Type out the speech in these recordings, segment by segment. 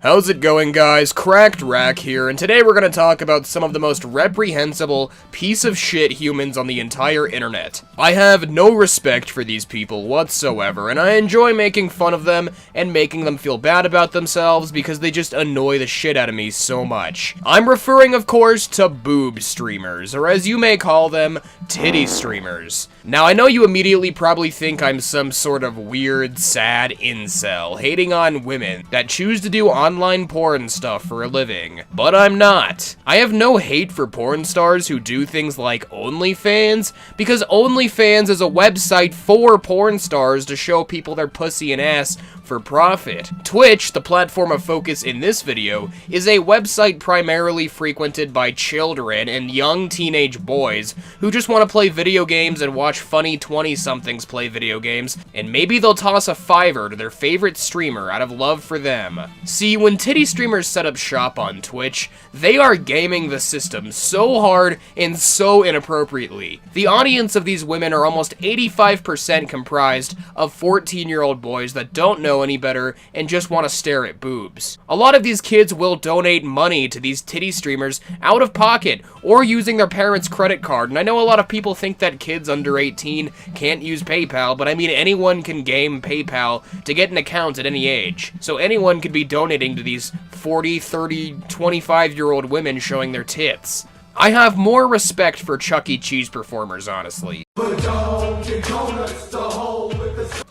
How's it going, guys? Cracked Rack here, and today we're gonna talk about some of the most reprehensible piece of shit humans on the entire internet. I have no respect for these people whatsoever, and I enjoy making fun of them and making them feel bad about themselves because they just annoy the shit out of me so much. I'm referring, of course, to boob streamers, or as you may call them, titty streamers. Now, I know you immediately probably think I'm some sort of weird, sad incel, hating on women that choose to do online porn stuff for a living, but I'm not. I have no hate for porn stars who do things like OnlyFans, because OnlyFans is a website for porn stars to show people their pussy and ass for profit. Twitch, the platform of focus in this video, is a website primarily frequented by children and young teenage boys who just want to play video games and watch funny 20-somethings play video games, and maybe they'll toss a $5 to their favorite streamer out of love for them. See, when titty streamers set up shop on Twitch, they are gaming the system so hard and so inappropriately. The audience of these women are almost 85% comprised of 14-year-old boys that don't know any better and just want to stare at boobs. A lot of these kids will donate money to these titty streamers out of pocket or using their parents' credit card, and I know a lot of people think that kids under 18 can't use PayPal, but I mean anyone can game PayPal to get an account at any age. So anyone could be donating to these 40, 30, 25-year-old women showing their tits. I have more respect for Chuck E. Cheese performers, honestly.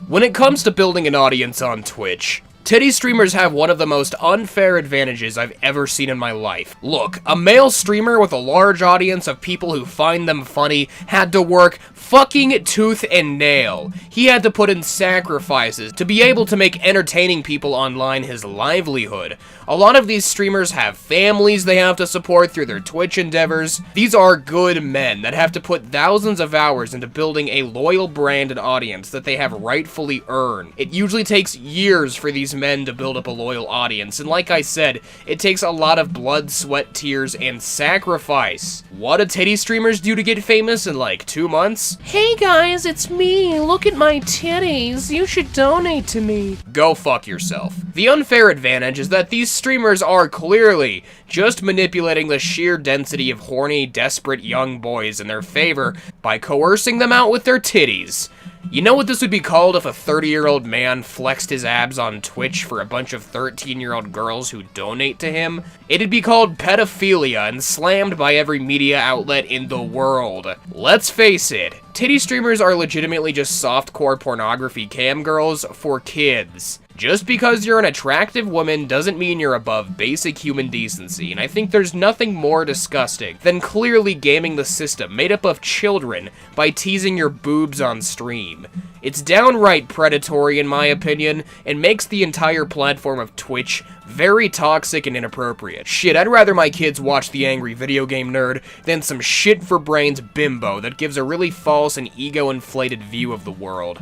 When it comes to building an audience on Twitch, titty streamers have one of the most unfair advantages I've ever seen in my life. Look, a male streamer with a large audience of people who find them funny had to work fucking tooth and nail. He had to put in sacrifices to be able to make entertaining people online his livelihood. A lot of these streamers have families they have to support through their Twitch endeavors. These are good men that have to put thousands of hours into building a loyal brand and audience that they have rightfully earned. It usually takes years for these men to build up a loyal audience, and like I said, it takes a lot of blood, sweat, tears, and sacrifice. What do titty streamers do to get famous in like 2 months? Hey guys, it's me. Look at my titties. You should donate to me. Go fuck yourself. The unfair advantage is that these streamers are clearly just manipulating the sheer density of horny, desperate young boys in their favor by coercing them out with their titties. You know what this would be called if a 30-year-old man flexed his abs on Twitch for a bunch of 13-year-old girls who donate to him? It'd be called pedophilia and slammed by every media outlet in the world. Let's face it, titty streamers are legitimately just softcore pornography cam girls for kids. Just because you're an attractive woman doesn't mean you're above basic human decency, and I think there's nothing more disgusting than clearly gaming the system made up of children by teasing your boobs on stream. It's downright predatory in my opinion, and makes the entire platform of Twitch very toxic and inappropriate. Shit, I'd rather my kids watch the angry video game nerd than some shit-for-brains bimbo that gives a really false and ego-inflated view of the world.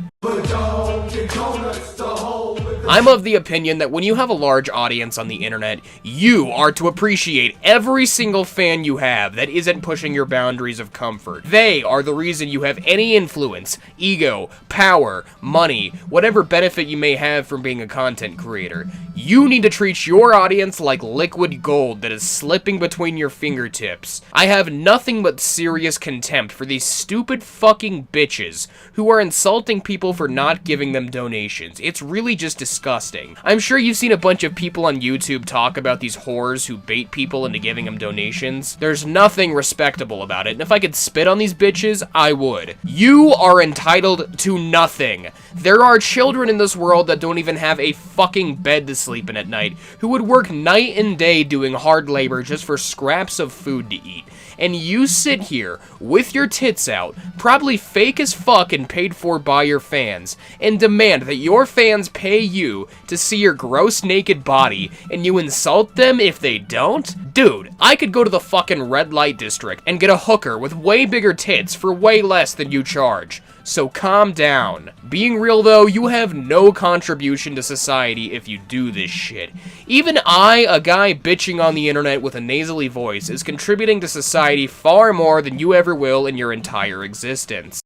I'm of the opinion that when you have a large audience on the internet, you are to appreciate every single fan you have that isn't pushing your boundaries of comfort. They are the reason you have any influence, ego, power, money, whatever benefit you may have from being a content creator. You need to treat your audience like liquid gold that is slipping between your fingertips. I have nothing but serious contempt for these stupid fucking bitches who are insulting people for not giving them donations. It's really just disgusting. I'm sure you've seen a bunch of people on YouTube talk about these whores who bait people into giving them donations. There's nothing respectable about it, and if I could spit on these bitches, I would. You are entitled to nothing. There are children in this world that don't even have a fucking bed to sleep in at night, who would work night and day doing hard labor just for scraps of food to eat. And you sit here with your tits out, probably fake as fuck and paid for by your fans, and demand that your fans pay you to see your gross naked body, and you insult them if they don't? Dude, I could go to the fucking red light district and get a hooker with way bigger tits for way less than you charge. So calm down. Being real though, you have no contribution to society if you do this shit. Even I, a guy bitching on the internet with a nasally voice, is contributing to society far more than you ever will in your entire existence.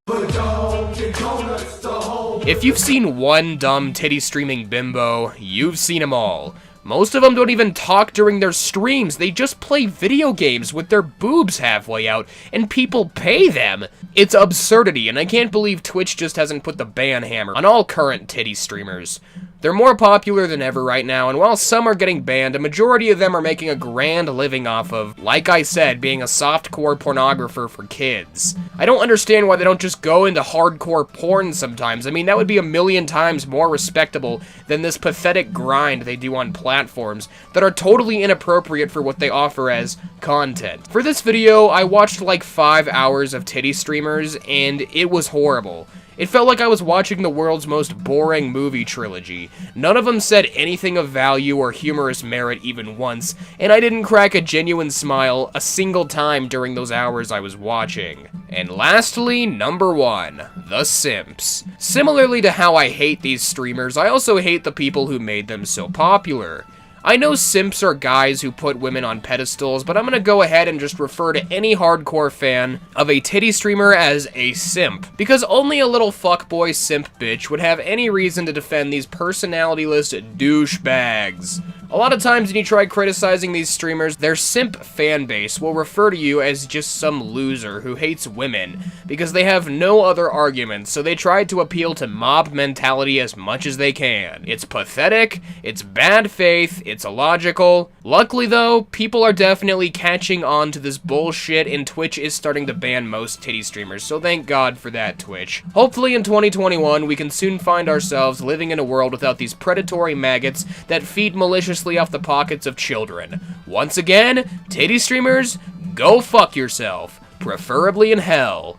If you've seen one dumb titty streaming bimbo, you've seen them all. Most of them don't even talk during their streams, they just play video games with their boobs halfway out, and people pay them. It's absurdity, and I can't believe Twitch just hasn't put the ban hammer on all current titty streamers. They're more popular than ever right now, and while some are getting banned, a majority of them are making a grand living off of, like I said, being a softcore pornographer for kids. I don't understand why they don't just go into hardcore porn sometimes. I mean, that would be a million times more respectable than this pathetic grind they do on platforms that are totally inappropriate for what they offer as content. For this video, I watched like 5 hours of titty streamers, and it was horrible. It felt like I was watching the world's most boring movie trilogy. None of them said anything of value or humorous merit even once, and I didn't crack a genuine smile a single time during those hours I was watching. And lastly, number 1, the simps. Similarly to how I hate these streamers, I also hate the people who made them so popular. I know simps are guys who put women on pedestals, but I'm gonna go ahead and just refer to any hardcore fan of a titty streamer as a simp, because only a little fuckboy simp bitch would have any reason to defend these personality-less douchebags. A lot of times when you try criticizing these streamers, their simp fanbase will refer to you as just some loser who hates women, because they have no other arguments, so they try to appeal to mob mentality as much as they can. It's pathetic, it's bad faith, it's illogical. Luckily though, people are definitely catching on to this bullshit, and Twitch is starting to ban most titty streamers, so thank God for that, Twitch. Hopefully in 2021, we can soon find ourselves living in a world without these predatory maggots that feed maliciously off the pockets of children. Once again, titty streamers, go fuck yourself, preferably in hell.